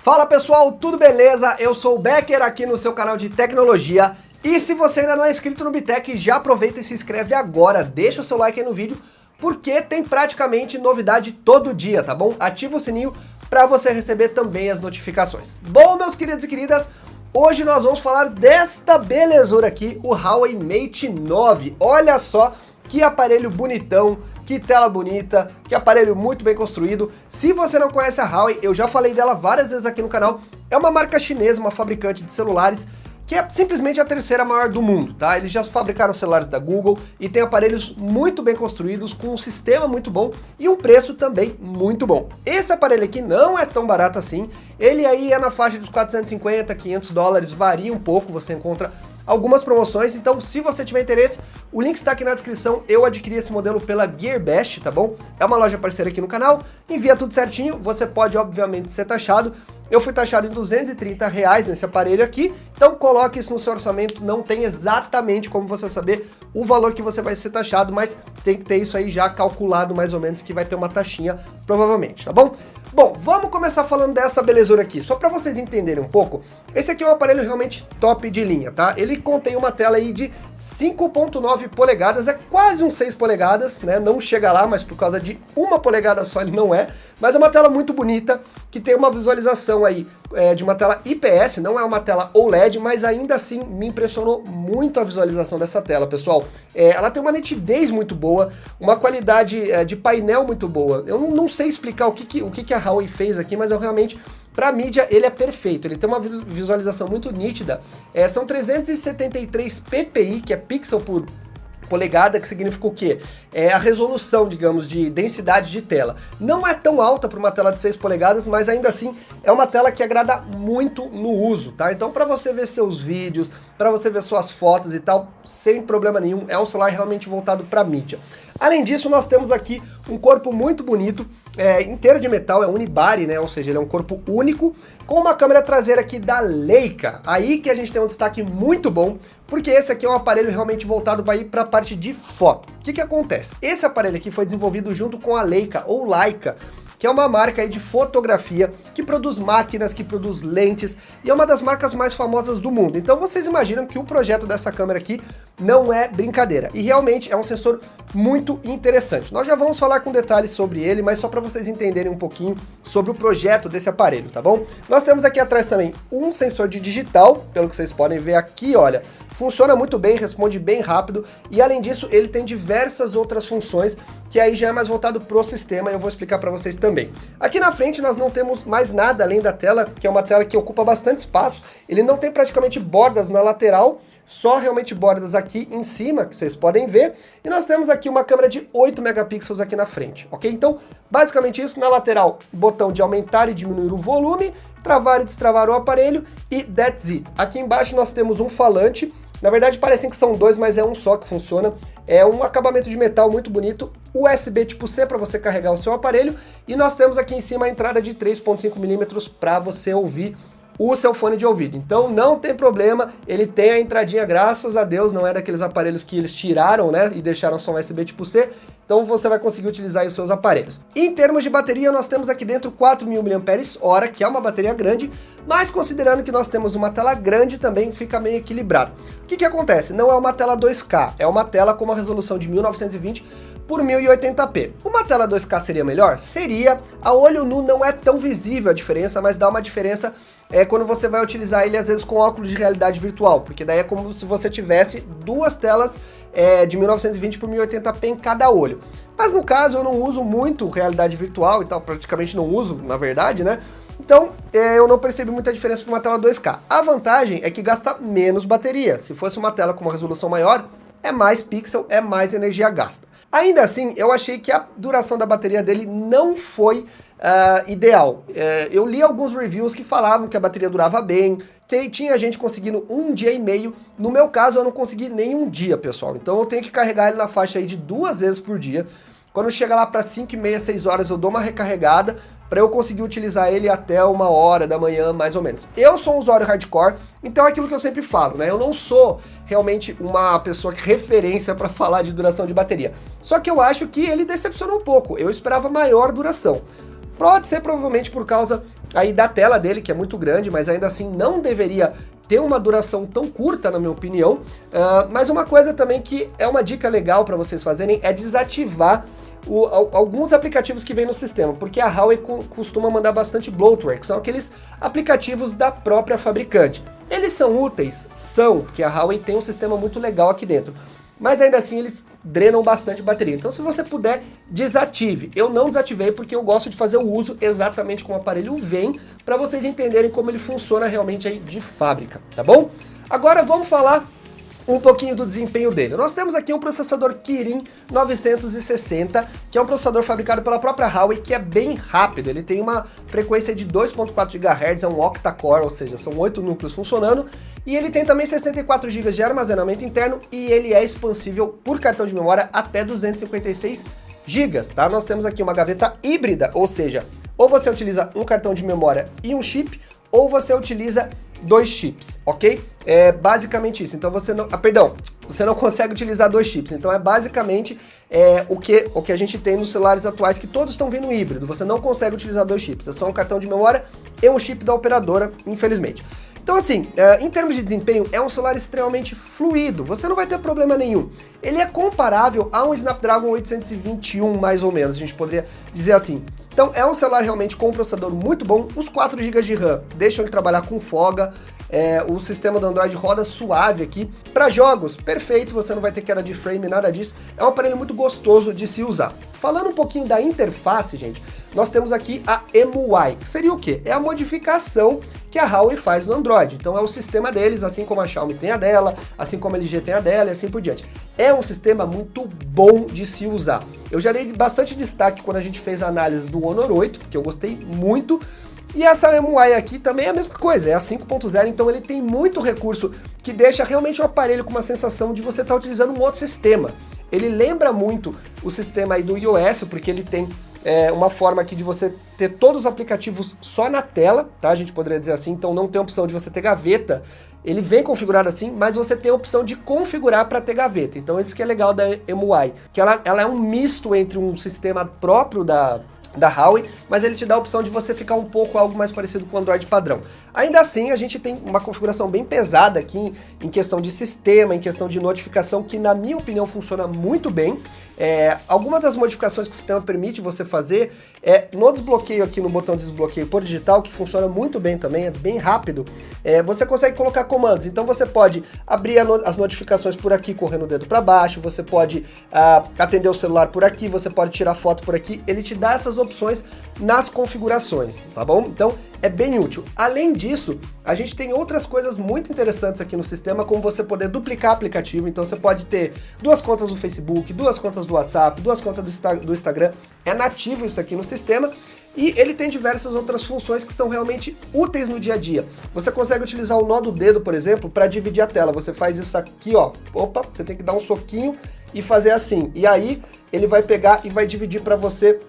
Fala pessoal, tudo beleza? Eu sou o Becker aqui no seu canal de tecnologia e se você ainda não é inscrito no Bitec, já aproveita e se inscreve agora, deixa o seu like aí no vídeo porque tem praticamente novidade todo dia, tá bom? Ativa o sininho para você receber também as notificações. Bom, meus queridos e queridas, hoje nós vamos falar desta belezura aqui, o Huawei Mate 9. Olha só que aparelho bonitão, que tela bonita, que aparelho muito bem construído. Se você não conhece a Huawei, eu já falei dela várias vezes aqui no canal, é uma marca chinesa, uma fabricante de celulares, que é simplesmente a terceira maior do mundo, tá? Eles já fabricaram celulares da Google e tem aparelhos muito bem construídos, com um sistema muito bom e um preço também muito bom. Esse aparelho aqui não é tão barato assim, ele aí é na faixa dos 450, 500 dólares, varia um pouco, você encontra algumas promoções, então se você tiver interesse, o link está aqui na descrição. Eu adquiri esse modelo pela Gearbest, tá bom? É uma loja parceira aqui no canal, envia tudo certinho, você pode obviamente ser taxado. Eu fui taxado em R$230 nesse aparelho aqui, então coloque isso no seu orçamento, não tem exatamente como você saber o valor que você vai ser taxado, mas tem que ter isso aí já calculado mais ou menos, que vai ter uma taxinha provavelmente, tá bom? Bom, vamos começar falando dessa belezura aqui, só para vocês entenderem um pouco. Esse aqui é um aparelho realmente top de linha, tá? Ele contém uma tela aí de 5.9 polegadas, é quase um 6 polegadas, né? Não chega lá, mas por causa de uma polegada só ele não é. Mas é uma tela muito bonita, que tem uma visualização aí de uma tela IPS, não é uma tela OLED, mas ainda assim me impressionou muito a visualização dessa tela, pessoal. Ela tem uma nitidez muito boa, uma qualidade de painel muito boa. Eu não sei explicar o que a Huawei fez aqui, mas eu realmente, para mídia, ele é perfeito. Ele tem uma visualização muito nítida. São 373 ppi, que é pixel por polegada, que significa o quê? É a resolução, digamos, de densidade de tela. Não é tão alta para uma tela de 6 polegadas, mas ainda assim é uma tela que agrada muito no uso, tá? Então para você ver seus vídeos, para você ver suas fotos e tal, sem problema nenhum, é um celular realmente voltado para mídia. Além disso, nós temos aqui um corpo muito bonito, inteiro de metal, é unibody, né? Ou seja, ele é um corpo único, com uma câmera traseira aqui da Leica. Aí que a gente tem um destaque muito bom, porque esse aqui é um aparelho realmente voltado para a parte de foto. O que acontece? Esse aparelho aqui foi desenvolvido junto com a Leica, ou Leica, que é uma marca aí de fotografia, que produz máquinas, que produz lentes, e é uma das marcas mais famosas do mundo. Então vocês imaginam que o projeto dessa câmera aqui não é brincadeira, e realmente é um sensor muito interessante. Nós já vamos falar com detalhes sobre ele, mas só para vocês entenderem um pouquinho sobre o projeto desse aparelho, tá bom? Nós temos aqui atrás também um sensor de digital, pelo que vocês podem ver aqui, olha, funciona muito bem, responde bem rápido, e além disso ele tem diversas outras funções, que aí já é mais voltado pro sistema, e eu vou explicar para vocês também. Aqui na frente nós não temos mais nada além da tela, que é uma tela que ocupa bastante espaço, ele não tem praticamente bordas na lateral, só realmente bordas aqui em cima, que vocês podem ver, e nós temos aqui uma câmera de 8 megapixels aqui na frente, ok? Então, basicamente isso, na lateral, botão de aumentar e diminuir o volume, travar e destravar o aparelho, e that's it. Aqui embaixo nós temos um falante, na verdade parecem que são dois, mas é um só que funciona. É um acabamento de metal muito bonito, USB tipo C para você carregar o seu aparelho, e nós temos aqui em cima a entrada de 3.5mm para você ouvir o seu fone de ouvido. Então não tem problema, ele tem a entradinha, graças a Deus, não é daqueles aparelhos que eles tiraram, né, e deixaram só um USB tipo C, então você vai conseguir utilizar aí os seus aparelhos. Em termos de bateria, nós temos aqui dentro 4.000 mAh, que é uma bateria grande, mas considerando que nós temos uma tela grande também fica meio equilibrado. O que acontece? Não é uma tela 2K, é uma tela com uma resolução de 1920 por 1080p. Uma tela 2K seria melhor? Seria. A olho nu não é tão visível a diferença, mas dá uma diferença quando você vai utilizar ele às vezes com óculos de realidade virtual, porque daí é como se você tivesse duas telas de 1920 por 1080p em cada olho. Mas no caso eu não uso muito realidade virtual e tal, praticamente não uso, na verdade, né? Então eu não percebi muita diferença para uma tela 2K. A vantagem é que gasta menos bateria. Se fosse uma tela com uma resolução maior, é mais pixel, é mais energia gasta. Ainda assim, eu achei que a duração da bateria dele não foi ideal. Eu li alguns reviews que falavam que a bateria durava bem, que tinha gente conseguindo 1 dia e meio. No meu caso, eu não consegui nem um dia, pessoal. Então eu tenho que carregar ele na faixa aí de 2 vezes por dia. Quando chega lá para 5 e meia, 6 horas, eu dou uma recarregada para eu conseguir utilizar ele até 1h da manhã, mais ou menos. Eu sou um usuário hardcore, então é aquilo que eu sempre falo, né? Eu não sou realmente uma pessoa que referência para falar de duração de bateria. Só que eu acho que ele decepcionou um pouco. Eu esperava maior duração. Pode ser provavelmente por causa aí da tela dele, que é muito grande, mas ainda assim não deveria ter uma duração tão curta, na minha opinião. Mas uma coisa também que é uma dica legal para vocês fazerem é desativar alguns aplicativos que vem no sistema, porque a Huawei costuma mandar bastante bloatware, que são aqueles aplicativos da própria fabricante. Eles são úteis? São, porque a Huawei tem um sistema muito legal aqui dentro, mas ainda assim eles drenam bastante bateria. Então se você puder, desative. Eu não desativei porque eu gosto de fazer o uso exatamente como o aparelho vem, para vocês entenderem como ele funciona realmente aí de fábrica, tá bom? Agora vamos falar um pouquinho do desempenho dele. Nós temos aqui um processador Kirin 960, que é um processador fabricado pela própria Huawei, que é bem rápido. Ele tem uma frequência de 2.4 GHz, é um octa-core, ou seja, são 8 núcleos funcionando, e ele tem também 64 GB de armazenamento interno, e ele é expansível por cartão de memória até 256 GB, tá? Nós temos aqui uma gaveta híbrida, ou seja, ou você utiliza um cartão de memória e um chip, ou você utiliza 2 chips, ok? É basicamente isso. Então você não... você não consegue utilizar 2 chips. Então é basicamente o que a gente tem nos celulares atuais, que todos estão vindo híbrido. Você não consegue utilizar 2 chips. É só um cartão de memória e um chip da operadora, infelizmente. Então assim, em termos de desempenho, é um celular extremamente fluido. Você não vai ter problema nenhum. Ele é comparável a um Snapdragon 821, mais ou menos, a gente poderia dizer assim. Então é um celular realmente com um processador muito bom, os 4 GB de RAM deixam ele trabalhar com folga, o sistema do Android roda suave aqui. Para jogos, perfeito, você não vai ter queda de frame, nada disso. É um aparelho muito gostoso de se usar. Falando um pouquinho da interface, gente, nós temos aqui a MUI, que seria o quê? É a modificação que a Huawei faz no Android. Então é o sistema deles, assim como a Xiaomi tem a dela, assim como a LG tem a dela e assim por diante. É um sistema muito bom de se usar. Eu já dei bastante destaque quando a gente fez a análise do Honor 8, porque eu gostei muito. E essa MUI aqui também é a mesma coisa, é a 5.0, então ele tem muito recurso que deixa realmente o aparelho com uma sensação de você estar utilizando um outro sistema. Ele lembra muito o sistema aí do iOS, porque ele tem uma forma aqui de você ter todos os aplicativos só na tela, tá? A gente poderia dizer assim, então não tem a opção de você ter gaveta. Ele vem configurado assim, mas você tem a opção de configurar para ter gaveta. Então isso que é legal da MUI, que ela é um misto entre um sistema próprio da Huawei, mas ele te dá a opção de você ficar um pouco algo mais parecido com o Android padrão. Ainda assim, a gente tem uma configuração bem pesada aqui em questão de sistema, em questão de notificação, que na minha opinião funciona muito bem. Algumas das modificações que o sistema permite você fazer no desbloqueio aqui, no botão de desbloqueio por digital, que funciona muito bem também, é bem rápido, você consegue colocar comandos. Então você pode abrir as notificações por aqui, correndo o dedo para baixo, você pode atender o celular por aqui, você pode tirar foto por aqui, ele te dá essas opções nas configurações, tá bom? Então é bem útil. Além disso, a gente tem outras coisas muito interessantes aqui no sistema, como você poder duplicar aplicativo. Então você pode ter 2 contas do Facebook, 2 contas do WhatsApp, 2 contas do Instagram. É nativo isso aqui no sistema. E ele tem diversas outras funções que são realmente úteis no dia a dia. Você consegue utilizar o nó do dedo, por exemplo, para dividir a tela. Você faz isso aqui, ó. Opa, você tem que dar um soquinho e fazer assim. E aí ele vai pegar e vai dividir para você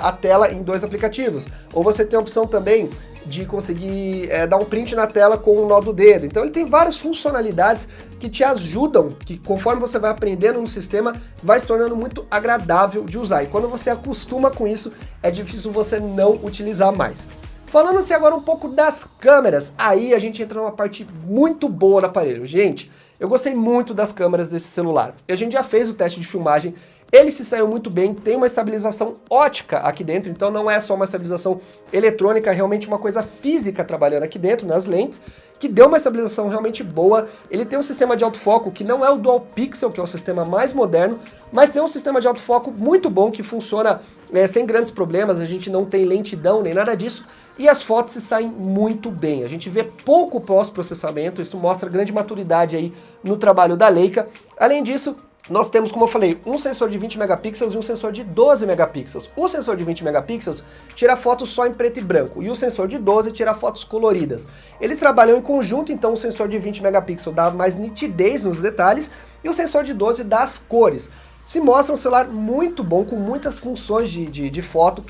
a tela em 2 aplicativos. Ou você tem a opção também de conseguir dar um print na tela com o nó do dedo. Então ele tem várias funcionalidades que te ajudam, que conforme você vai aprendendo no sistema, vai se tornando muito agradável de usar. E quando você acostuma com isso, é difícil você não utilizar mais. Falando-se agora um pouco das câmeras, aí a gente entra numa parte muito boa do aparelho. Gente, eu gostei muito das câmeras desse celular. A gente já fez o teste de filmagem, ele se saiu muito bem, tem uma estabilização ótica aqui dentro, então não é só uma estabilização eletrônica, é realmente uma coisa física trabalhando aqui dentro, nas lentes, que deu uma estabilização realmente boa. Ele tem um sistema de autofoco que não é o Dual Pixel, que é o sistema mais moderno, mas tem um sistema de autofoco muito bom, que funciona sem grandes problemas, a gente não tem lentidão nem nada disso, e as fotos se saem muito bem. A gente vê pouco pós-processamento, isso mostra grande maturidade aí no trabalho da Leica. Além disso, nós temos, como eu falei, um sensor de 20 megapixels e um sensor de 12 megapixels. O sensor de 20 megapixels tira fotos só em preto e branco, e o sensor de 12 tira fotos coloridas. Eles trabalham em conjunto, então o sensor de 20 megapixels dá mais nitidez nos detalhes, e o sensor de 12 dá as cores. Se mostra um celular muito bom, com muitas funções de foto.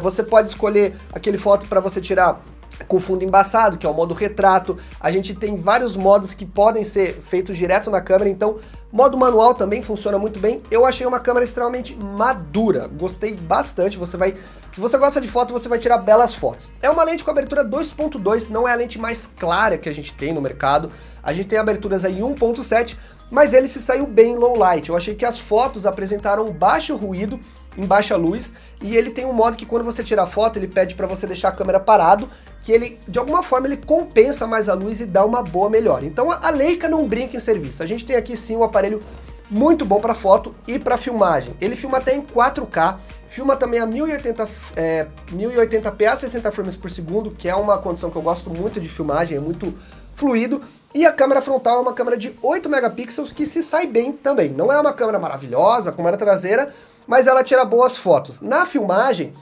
Você pode escolher aquele foto para você tirar com fundo embaçado, que é o modo retrato. A gente tem vários modos que podem ser feitos direto na câmera, então Modo manual também funciona muito bem. Eu achei uma câmera extremamente madura, gostei bastante. Se você gosta de foto, você vai tirar belas fotos. É uma lente com abertura 2.2, não é a lente mais clara que a gente tem no mercado. A gente tem aberturas aí 1.7, mas ele se saiu bem em low light. Eu achei que as fotos apresentaram baixo ruído, em baixa luz, e ele tem um modo que quando você tira a foto, ele pede para você deixar a câmera parado, que ele, de alguma forma, ele compensa mais a luz e dá uma boa melhora. Então a Leica não brinca em serviço. A gente tem aqui sim um aparelho muito bom para foto e para filmagem. Ele filma até em 4K, filma também a 1080p a 60 frames por segundo, que é uma condição que eu gosto muito de filmagem, é muito fluido. E a câmera frontal é uma câmera de 8 megapixels que se sai bem também. Não é uma câmera maravilhosa, como era a traseira, mas ela tira boas fotos. Na filmagem,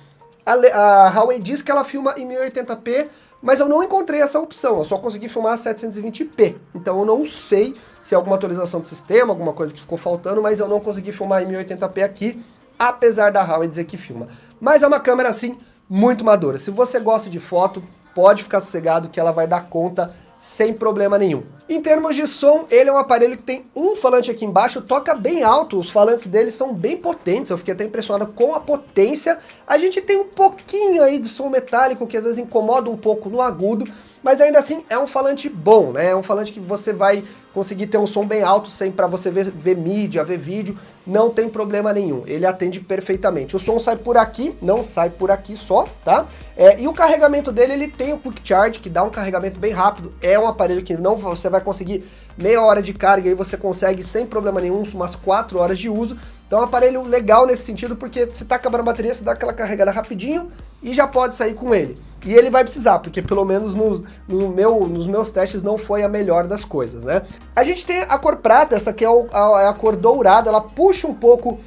a Huawei diz que ela filma em 1080p, mas eu não encontrei essa opção, eu só consegui filmar a 720p. Então eu não sei se é alguma atualização do sistema, alguma coisa que ficou faltando, mas eu não consegui filmar em 1080p aqui, apesar da Huawei dizer que filma. Mas é uma câmera, assim, muito madura. Se você gosta de foto, pode ficar sossegado que ela vai dar conta sem problema nenhum. Em termos de som, ele é um aparelho que tem um falante aqui embaixo, toca bem alto, os falantes dele são bem potentes, eu fiquei até impressionado com a potência. A gente tem um pouquinho aí de som metálico que às vezes incomoda um pouco no agudo, mas ainda assim é um falante bom, né? É um falante que você vai conseguir ter um som bem alto sem para você ver mídia, ver vídeo, não tem problema nenhum, ele atende perfeitamente. O som sai por aqui, não sai por aqui só, tá? E o carregamento dele, ele tem o Quick Charge, que dá um carregamento bem rápido, é um aparelho que não você vai conseguir meia hora de carga, aí você consegue sem problema nenhum, umas 4 horas de uso. Então é um aparelho legal nesse sentido, porque você tá acabando a bateria, você dá aquela carregada rapidinho e já pode sair com ele. E ele vai precisar, porque pelo menos nos meus testes não foi a melhor das coisas, né? A gente tem a cor prata, essa aqui é a cor dourada, ela puxa um pouco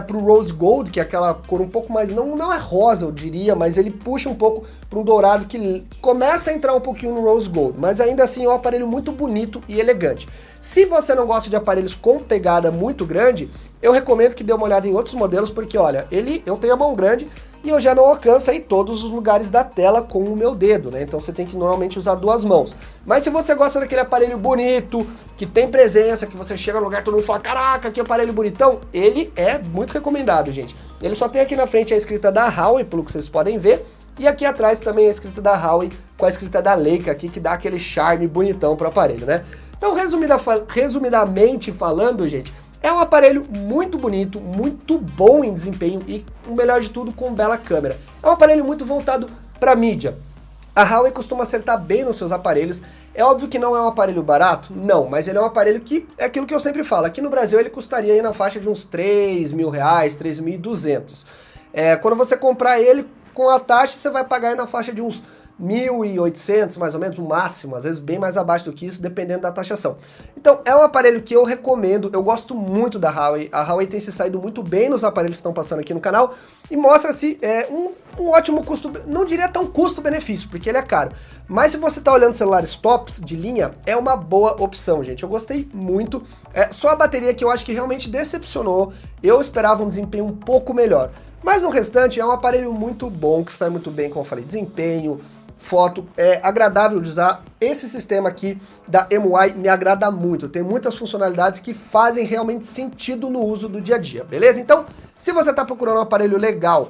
pro Rose Gold, que é aquela cor um pouco mais, não é rosa eu diria, mas ele puxa um pouco para um dourado que começa a entrar um pouquinho no Rose Gold, mas ainda assim é um aparelho muito bonito e elegante. Se você não gosta de aparelhos com pegada muito grande, eu recomendo que dê uma olhada em outros modelos, porque olha, eu tenho a mão grande e eu já não alcanço aí todos os lugares da tela com o meu dedo, né? Então você tem que normalmente usar duas mãos. Mas se você gosta daquele aparelho bonito, que tem presença, que você chega no lugar e todo mundo fala, caraca, que aparelho bonitão, ele é muito recomendado, gente. Ele só tem aqui na frente a escrita da Huawei, pelo que vocês podem ver, e aqui atrás também a escrita da Huawei com a escrita da Leica aqui, que dá aquele charme bonitão pro aparelho, né? Então, resumidamente falando, gente, é um aparelho muito bonito, muito bom em desempenho e, o melhor de tudo, com bela câmera. É um aparelho muito voltado para mídia. A Huawei costuma acertar bem nos seus aparelhos. É óbvio que não é um aparelho barato? Não, mas ele é um aparelho que, é aquilo que eu sempre falo, aqui no Brasil ele custaria aí na faixa de uns R$3.000, R$3.200. Quando você comprar ele com a taxa, você vai pagar aí na faixa de uns 1.800, mais ou menos, no máximo, às vezes bem mais abaixo do que isso, dependendo da taxação. Então, é um aparelho que eu recomendo, eu gosto muito da Huawei, a Huawei tem se saído muito bem nos aparelhos que estão passando aqui no canal, e mostra-se um ótimo custo, não diria tão custo-benefício, porque ele é caro, mas se você está olhando celulares tops de linha, é uma boa opção, gente, eu gostei muito, só a bateria que eu acho que realmente decepcionou, eu esperava um desempenho um pouco melhor, mas no restante é um aparelho muito bom, que sai muito bem, como eu falei, desempenho, foto, é agradável de usar. Esse sistema aqui da MUI me agrada muito, tem muitas funcionalidades que fazem realmente sentido no uso do dia a dia, beleza? Então, se você está procurando um aparelho legal